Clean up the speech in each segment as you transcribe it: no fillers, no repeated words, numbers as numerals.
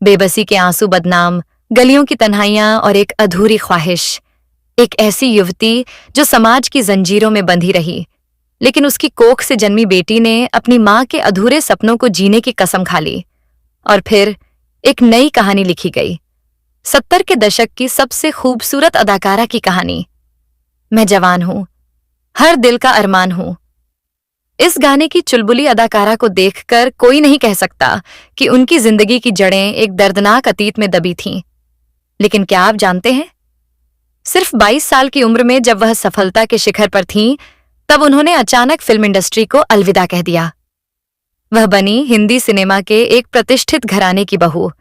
बेबसी के आंसू बदनाम, गलियों की तन्हाइयां और एक अधूरी ख्वाहिश। एक ऐसी युवती जो समाज की जंजीरों में बंधी रही, लेकिन उसकी कोख से जन्मी बेटी ने अपनी मां के अधूरे सपनों को जीने की कसम खा ली। और फिर एक नई कहानी लिखी गई, 70 के दशक की सबसे खूबसूरत अदाकारा की कहानी। मैं जवान हूं, हर दिल का अरमान हूं। इस गाने की चुलबुली अदाकारा को देखकर कोई नहीं कह सकता कि उनकी जिंदगी की जड़ें एक दर्दनाक अतीत में दबी थीं। लेकिन क्या आप जानते हैं, सिर्फ 22 साल की उम्र में जब वह सफलता के शिखर पर थीं, तब उन्होंने अचानक फिल्म इंडस्ट्री को अलविदा कह दिया। वह बनी हिंदी सिनेमा के एक प्रतिष्ठित घराने की बहू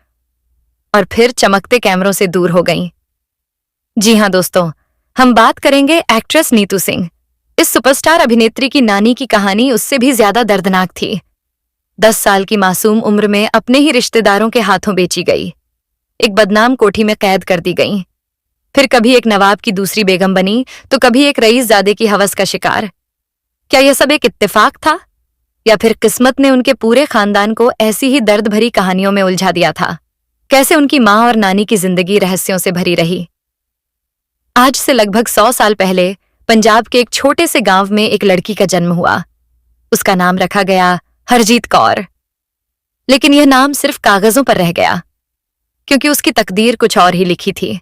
और फिर चमकते कैमरों से दूर हो गईं। जी हां दोस्तों, हम बात करेंगे एक्ट्रेस नीतू सिंह। इस सुपरस्टार अभिनेत्री की नानी की कहानी उससे भी ज्यादा दर्दनाक थी। 10 साल की मासूम उम्र में अपने ही रिश्तेदारों के हाथों बेची गई, एक बदनाम कोठी में कैद कर दी गई। फिर कभी एक नवाब की दूसरी बेगम बनी, तो कभी एक रईसजादे की हवस का शिकार। क्या यह सब एक इत्तेफाक था, या फिर किस्मत ने उनके पूरे खानदान को ऐसी ही दर्द भरी कहानियों में उलझा दिया था? कैसे उनकी मां और नानी की जिंदगी रहस्यों से भरी रही। आज से लगभग 100 साल पहले पंजाब के एक छोटे से गांव में एक लड़की का जन्म हुआ। उसका नाम रखा गया हरजीत कौर। लेकिन यह नाम सिर्फ कागजों पर रह गया, क्योंकि उसकी तकदीर कुछ और ही लिखी थी।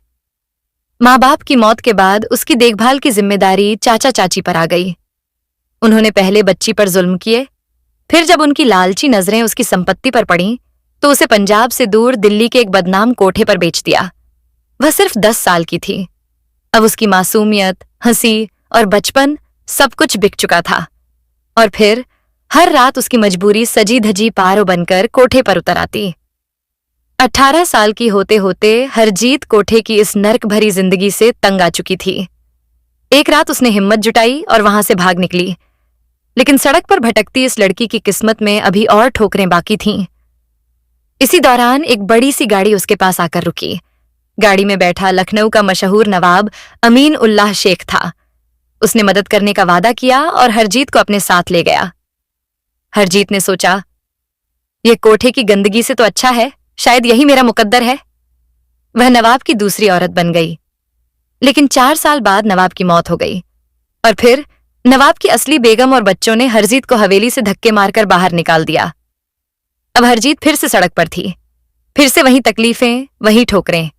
माँ बाप की मौत के बाद उसकी देखभाल की जिम्मेदारी चाचा चाची पर आ गई। उन्होंने पहले बच्ची पर जुल्म किए, फिर जब उनकी लालची नजरें उसकी संपत्ति पर पड़ीं, तो उसे पंजाब से दूर दिल्ली के एक बदनाम कोठे पर बेच दिया। वह सिर्फ 10 साल की थी। अब उसकी मासूमियत, हंसी और बचपन सब कुछ बिक चुका था। और फिर हर रात उसकी मजबूरी सजी धजी पारो बनकर कोठे पर उतर आती। 18 साल की होते होते हरजीत कोठे की इस नर्क भरी जिंदगी से तंग आ चुकी थी। एक रात उसने हिम्मत जुटाई और वहां से भाग निकली। लेकिन सड़क पर भटकती इस लड़की की किस्मत में अभी और ठोकरें बाकी थीं। इसी दौरान एक बड़ी सी गाड़ी उसके पास आकर रुकी। गाड़ी में बैठा लखनऊ का मशहूर नवाब अमीन उल्लाह शेख था। उसने मदद करने का वादा किया और हरजीत को अपने साथ ले गया। हरजीत ने सोचा, यह कोठे की गंदगी से तो अच्छा है, शायद यही मेरा मुकद्दर है। वह नवाब की दूसरी औरत बन गई। लेकिन 4 साल बाद नवाब की मौत हो गई, और फिर नवाब की असली बेगम और बच्चों ने हरजीत को हवेली से धक्के मारकर बाहर निकाल दिया। अब हरजीत फिर से सड़क पर थी, फिर से वही तकलीफें, वही ठोकरें।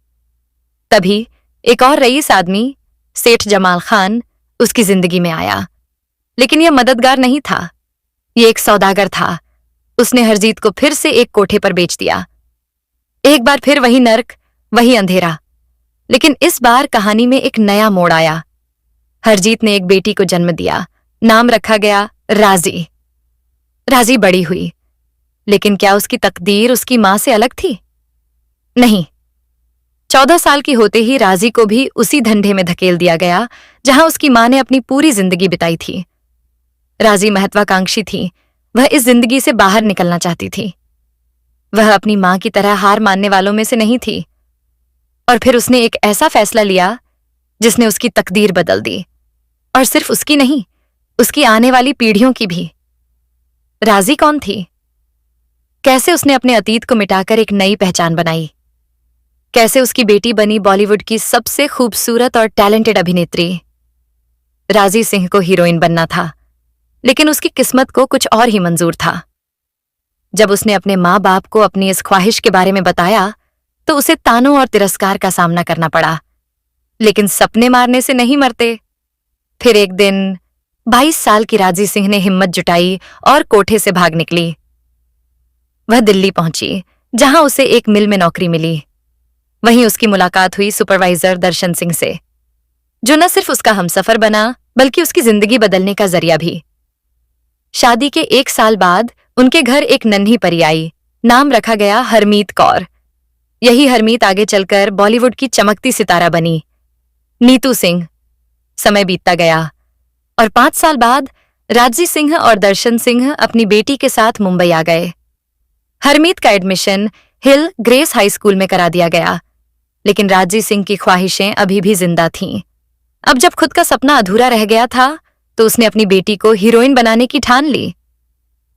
तभी एक और रईस आदमी, सेठ जमाल खान, उसकी जिंदगी में आया। लेकिन यह मददगार नहीं था, यह एक सौदागर था। उसने हरजीत को फिर से एक कोठे पर बेच दिया। एक बार फिर वही नर्क, वही अंधेरा। लेकिन इस बार कहानी में एक नया मोड़ आया। हरजीत ने एक बेटी को जन्म दिया। नाम रखा गया राजी। राजी बड़ी हुई, लेकिन क्या उसकी तकदीर उसकी मां से अलग थी? नहीं। 14 साल की होते ही राजी को भी उसी धंधे में धकेल दिया गया जहां उसकी मां ने अपनी पूरी जिंदगी बिताई थी। राजी महत्वाकांक्षी थी। वह इस जिंदगी से बाहर निकलना चाहती थी। वह अपनी मां की तरह हार मानने वालों में से नहीं थी। और फिर उसने एक ऐसा फैसला लिया जिसने उसकी तकदीर बदल दी, और सिर्फ उसकी नहीं, उसकी आने वाली पीढ़ियों की भी। राजी कौन थी? कैसे उसने अपने अतीत को मिटाकर एक नई पहचान बनाई? कैसे उसकी बेटी बनी बॉलीवुड की सबसे खूबसूरत और टैलेंटेड अभिनेत्री? राजी सिंह को हीरोइन बनना था, लेकिन उसकी किस्मत को कुछ और ही मंजूर था। जब उसने अपने माँ बाप को अपनी इस ख्वाहिश के बारे में बताया, तो उसे तानों और तिरस्कार का सामना करना पड़ा। लेकिन सपने मारने से नहीं मरते। फिर एक दिन 22 साल की राजी सिंह ने हिम्मत जुटाई और कोठे से भाग निकली। वह दिल्ली पहुंची, जहां उसे एक मिल में नौकरी मिली। वहीं उसकी मुलाकात हुई सुपरवाइजर दर्शन सिंह से, जो न सिर्फ उसका हमसफर बना, बल्कि उसकी जिंदगी बदलने का जरिया भी। शादी के 1 साल बाद उनके घर एक नन्ही परी आई। नाम रखा गया हरमीत कौर। यही हरमीत आगे चलकर बॉलीवुड की चमकती सितारा बनी, नीतू सिंह। समय बीतता गया और 5 साल बाद राजी सिंह और दर्शन सिंह अपनी बेटी के साथ मुंबई आ गए। हरमीत का एडमिशन हिल ग्रेस हाई स्कूल में करा दिया गया, लेकिन राजी सिंह की ख्वाहिशें अभी भी जिंदा थीं। अब जब खुद का सपना अधूरा रह गया था, तो उसने अपनी बेटी को हीरोइन बनाने की ठान ली।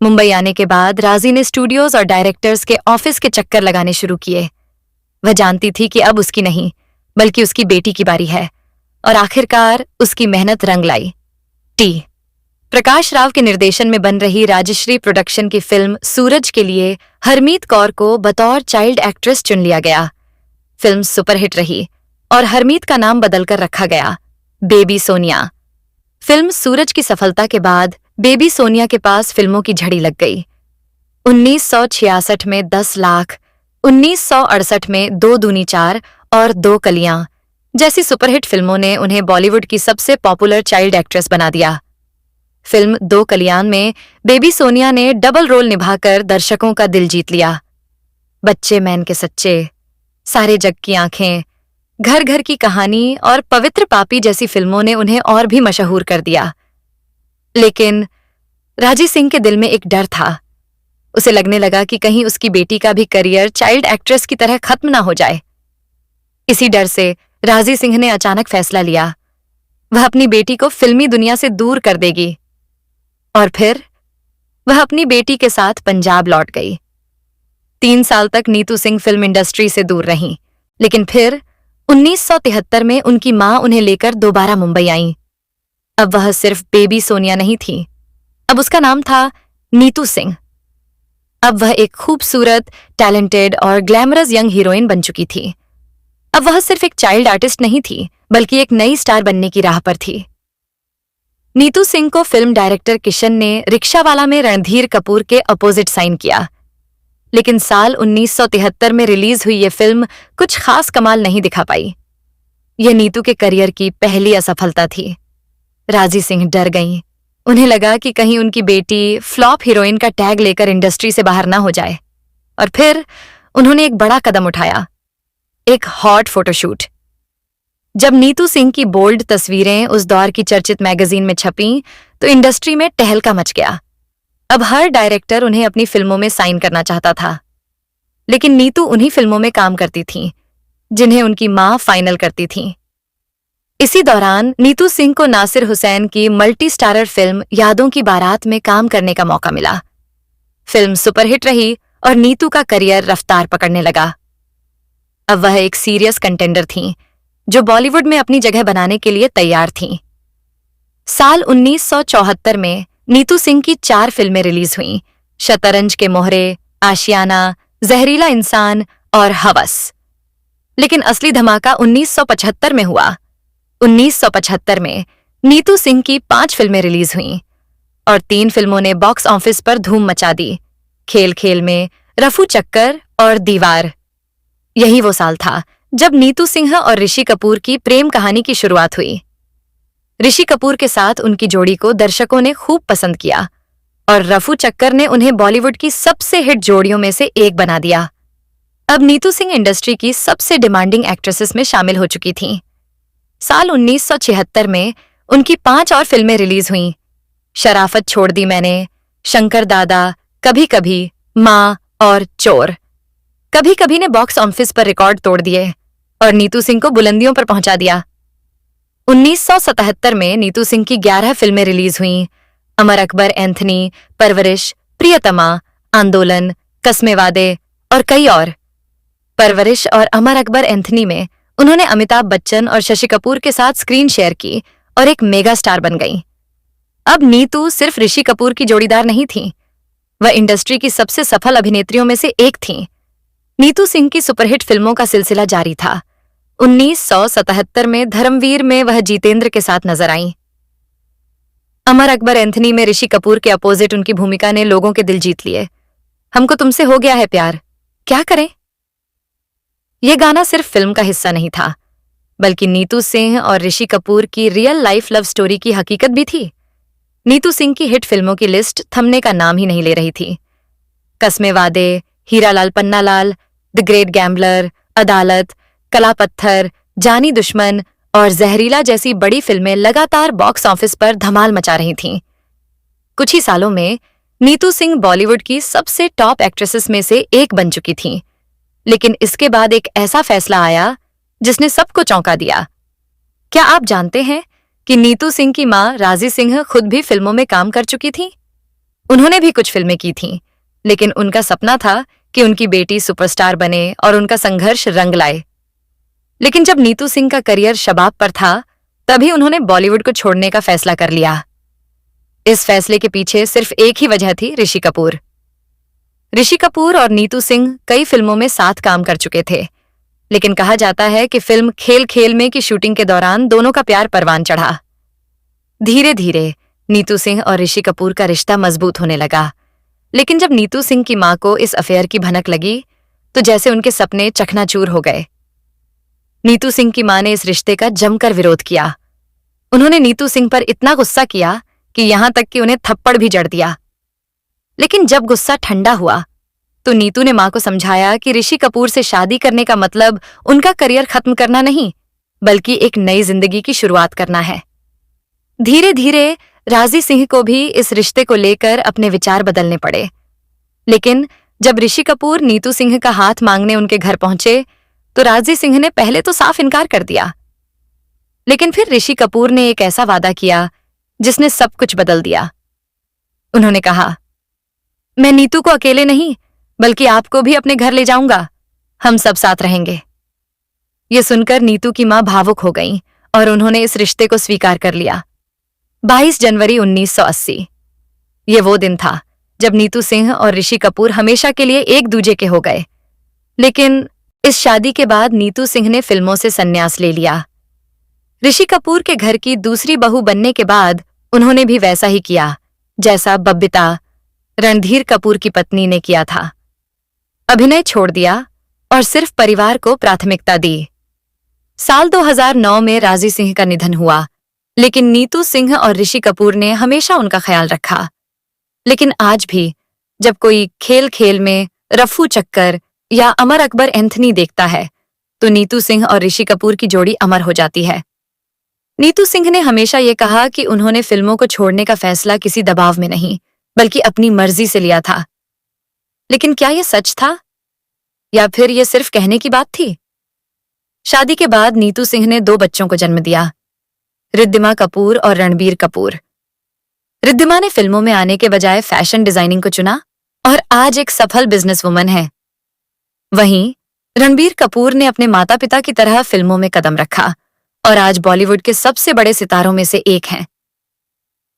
मुंबई आने के बाद राजी ने स्टूडियोज और डायरेक्टर्स के ऑफिस के चक्कर लगाने शुरू किए। वह जानती थी कि अब उसकी नहीं बल्कि उसकी बेटी की बारी है, और आखिरकार उसकी मेहनत रंग लाई। प्रकाश राव के निर्देशन में बन रही राजश्री प्रोडक्शन की फिल्म सूरज के लिए हरमीत कौर को बतौर चाइल्ड एक्ट्रेस चुन लिया गया। फिल्म सुपरहिट रही और हरमीत का नाम बदलकर रखा गया बेबी सोनिया। फिल्म सूरज की सफलता के बाद बेबी सोनिया के पास फिल्मों की झड़ी लग गई। 1966 में 10 लाख, 1968 में 2 दूनी 4 और 2 कलियां जैसी सुपरहिट फिल्मों ने उन्हें बॉलीवुड की सबसे पॉपुलर चाइल्ड एक्ट्रेस बना दिया। फिल्म 2 कलियान में बेबी सोनिया ने डबल रोल निभाकर दर्शकों का दिल जीत लिया। बच्चे मैन के सच्चे, सारे जग की आंखें, घर घर की कहानी और पवित्र पापी जैसी फिल्मों ने उन्हें और भी मशहूर कर दिया। लेकिन राजी सिंह के दिल में एक डर था। उसे लगने लगा कि कहीं उसकी बेटी का भी करियर चाइल्ड एक्ट्रेस की तरह खत्म ना हो जाए। इसी डर से राजी सिंह ने अचानक फैसला लिया, वह अपनी बेटी को फिल्मी दुनिया से दूर कर देगी। और फिर वह अपनी बेटी के साथ पंजाब लौट गई। 3 साल तक नीतू सिंह फिल्म इंडस्ट्री से दूर रहीं, लेकिन फिर 1973 में उनकी मां उन्हें लेकर दोबारा मुंबई आईं। अब वह सिर्फ बेबी सोनिया नहीं थी, अब उसका नाम था नीतू सिंह। अब वह एक खूबसूरत, टैलेंटेड और ग्लैमरस यंग हीरोइन बन चुकी थी। अब वह सिर्फ एक चाइल्ड आर्टिस्ट नहीं थी, बल्कि एक नई स्टार बनने की राह पर थी। नीतू सिंह को फिल्म डायरेक्टर किशन ने रिक्शावाला में रणधीर कपूर के अपोजिट साइन किया, लेकिन साल 1973 में रिलीज हुई ये फिल्म कुछ खास कमाल नहीं दिखा पाई। यह नीतू के करियर की पहली असफलता थी। राजी सिंह डर गईं। उन्हें लगा कि कहीं उनकी बेटी फ्लॉप हीरोइन का टैग लेकर इंडस्ट्री से बाहर ना हो जाए। और फिर उन्होंने एक बड़ा कदम उठाया, एक हॉट फोटोशूट। जब नीतू सिंह की बोल्ड तस्वीरें उस दौर की चर्चित मैगजीन में छपीं, तो इंडस्ट्री में टहलका मच गया। अब हर डायरेक्टर उन्हें अपनी फिल्मों में साइन करना चाहता था, लेकिन नीतू उन्हीं फिल्मों में काम करती थीं, जिन्हें उनकी मां फाइनल करती थीं। इसी दौरान नीतू सिंह को नासिर हुसैन की मल्टी स्टारर फिल्म यादों की बारात में काम करने का मौका मिला। फिल्म सुपरहिट रही और नीतू का करियर रफ्तार पकड़ने लगा। अब वह एक सीरियस कंटेंडर थीं, जो बॉलीवुड में अपनी जगह बनाने के लिए तैयार थीं। साल 1974 में नीतू सिंह की 4 फिल्में रिलीज हुईं, शतरंज के मोहरे, आशियाना, जहरीला इंसान और हवस। लेकिन असली धमाका 1975 में हुआ। 1975 में नीतू सिंह की 5 फिल्में रिलीज हुईं और 3 फिल्मों ने बॉक्स ऑफिस पर धूम मचा दी। खेल खेल में, रफू चक्कर और दीवार। यही वो साल था जब नीतू सिंह और ऋषि कपूर की प्रेम कहानी की शुरुआत हुई। ऋषि कपूर के साथ उनकी जोड़ी को दर्शकों ने खूब पसंद किया और रफू चक्कर ने उन्हें बॉलीवुड की सबसे हिट जोड़ियों में से एक बना दिया। अब नीतू सिंह इंडस्ट्री की सबसे डिमांडिंग एक्ट्रेसेस में शामिल हो चुकी थीं। साल 1976 में उनकी 5 और फिल्में रिलीज हुईं, शराफत छोड़ दी मैंने, शंकर दादा, कभी कभी, माँ और चोर। कभी कभी ने बॉक्स ऑफिस पर रिकॉर्ड तोड़ दिए और नीतू सिंह को बुलंदियों पर पहुंचा दिया। 1977 में नीतू सिंह की 11 फिल्में रिलीज हुईं, अमर अकबर एंथनी, परवरिश, प्रियतमा, आंदोलन, कस्मे वादे और कई और। परवरिश और अमर अकबर एंथनी में उन्होंने अमिताभ बच्चन और शशि कपूर के साथ स्क्रीन शेयर की और एक मेगा स्टार बन गईं। अब नीतू सिर्फ ऋषि कपूर की जोड़ीदार नहीं थीं, वह इंडस्ट्री की सबसे सफल अभिनेत्रियों में से एक थीं। नीतू सिंह की सुपरहिट फिल्मों का सिलसिला जारी था। 1977 में धर्मवीर में वह जितेंद्र के साथ नजर आईं। अमर अकबर एंथनी में ऋषि कपूर के अपोजिट उनकी भूमिका ने लोगों के दिल जीत लिए। हमको तुमसे हो गया है प्यार, क्या करें? यह गाना सिर्फ फिल्म का हिस्सा नहीं था, बल्कि नीतू सिंह और ऋषि कपूर की रियल लाइफ लव स्टोरी की हकीकत भी थी। नीतू सिंह की हिट फिल्मों की लिस्ट थमने का नाम ही नहीं ले रही थी। कस्मे वादे, Hiralal Pannalal, the great gambler, अदालत, कला पत्थर, जानी दुश्मन और जहरीला जैसी बड़ी फिल्में लगातार बॉक्स ऑफिस पर धमाल मचा रही थीं। कुछ ही सालों में नीतू सिंह बॉलीवुड की सबसे टॉप एक्ट्रेसेस में से एक बन चुकी थीं। लेकिन इसके बाद एक ऐसा फैसला आया जिसने सबको चौंका दिया। क्या आप जानते हैं कि नीतू सिंह की मां राजी सिंह खुद भी फिल्मों में काम कर चुकी थीं? उन्होंने भी कुछ फिल्में की थीं, लेकिन उनका सपना था कि उनकी बेटी सुपरस्टार बने और उनका संघर्ष रंग लाए। लेकिन जब नीतू सिंह का करियर शबाब पर था, तभी उन्होंने बॉलीवुड को छोड़ने का फैसला कर लिया। इस फैसले के पीछे सिर्फ एक ही वजह थी, ऋषि कपूर। ऋषि कपूर और नीतू सिंह कई फिल्मों में साथ काम कर चुके थे, लेकिन कहा जाता है कि फिल्म खेल खेल में की शूटिंग के दौरान दोनों का प्यार परवान चढ़ा। धीरे धीरे नीतू सिंह और ऋषि कपूर का रिश्ता मजबूत होने लगा, लेकिन जब नीतू सिंह की मां को इस अफेयर की भनक लगी, तो जैसे उनके सपने चकनाचूर हो गए। नीतू सिंह की मां ने इस रिश्ते का जमकर विरोध किया। उन्होंने नीतू सिंह पर इतना गुस्सा किया कि यहां तक कि उन्हें थप्पड़ भी जड़ दिया। लेकिन जब गुस्सा ठंडा हुआ, तो नीतू ने मां को समझाया कि ऋषि कपूर से शादी करने का मतलब उनका करियर खत्म करना नहीं, बल्कि एक नई जिंदगी की शुरुआत करना है। धीरे धीरे राजी सिंह को भी इस रिश्ते को लेकर अपने विचार बदलने पड़े। लेकिन जब ऋषि कपूर नीतू सिंह का हाथ मांगने उनके घर पहुंचे, तो राजी सिंह ने पहले तो साफ इनकार कर दिया। लेकिन फिर ऋषि कपूर ने एक ऐसा वादा किया जिसने सब कुछ बदल दिया। उन्होंने कहा, मैं नीतू को अकेले नहीं, बल्कि आपको भी अपने घर ले जाऊंगा। हम सब साथ रहेंगे। ये सुनकर नीतू की मां भावुक हो गईं और उन्होंने इस रिश्ते को स्वीकार कर लिया। 22 जनवरी 1980 ये वो दिन था जब नीतू सिंह और ऋषि कपूर हमेशा के लिए एक दूजे के हो गए। लेकिन इस शादी के बाद नीतू सिंह ने फिल्मों से संन्यास ले लिया। ऋषि कपूर के घर की दूसरी बहू बनने के बाद उन्होंने भी वैसा ही किया जैसा बब्बिता, रणधीर कपूर की पत्नी ने किया था। अभिनय छोड़ दिया और सिर्फ परिवार को प्राथमिकता दी। साल 2009 में राजी सिंह का निधन हुआ, लेकिन नीतू सिंह और ऋषि कपूर ने हमेशा उनका ख्याल रखा। लेकिन आज भी जब कोई खेल खेल में रफू चक्कर या अमर अकबर एंथनी देखता है, तो नीतू सिंह और ऋषि कपूर की जोड़ी अमर हो जाती है। नीतू सिंह ने हमेशा ये कहा कि उन्होंने फिल्मों को छोड़ने का फैसला किसी दबाव में नहीं, बल्कि अपनी मर्जी से लिया था। लेकिन क्या यह सच था या फिर यह सिर्फ कहने की बात थी? शादी के बाद नीतू सिंह ने 2 बच्चों को जन्म दिया, रिद्धिमा कपूर और रणबीर कपूर। रिद्धिमा ने फिल्मों में आने के बजाय फैशन डिजाइनिंग को चुना और आज एक सफल बिजनेसवुमन है। वहीं रणबीर कपूर ने अपने माता पिता की तरह फिल्मों में कदम रखा और आज बॉलीवुड के सबसे बड़े सितारों में से एक हैं।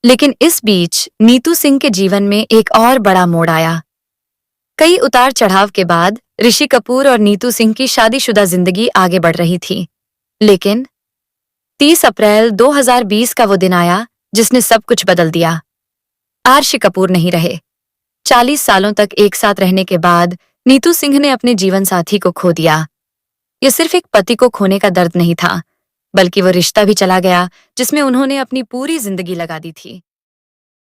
लेकिन इस बीच नीतू सिंह के जीवन में एक और बड़ा मोड़ आया। कई उतार चढ़ाव के बाद ऋषि कपूर और नीतू सिंह की शादीशुदा जिंदगी आगे बढ़ रही थी। लेकिन 30 अप्रैल 2020 का वो दिन आया जिसने सब कुछ बदल दिया। ऋषि कपूर नहीं रहे। 40 सालों तक एक साथ रहने के बाद नीतू सिंह ने अपने जीवन साथी को खो दिया। यह सिर्फ एक पति को खोने का दर्द नहीं था, बल्कि वो रिश्ता भी चला गया जिसमें उन्होंने अपनी पूरी जिंदगी लगा दी थी।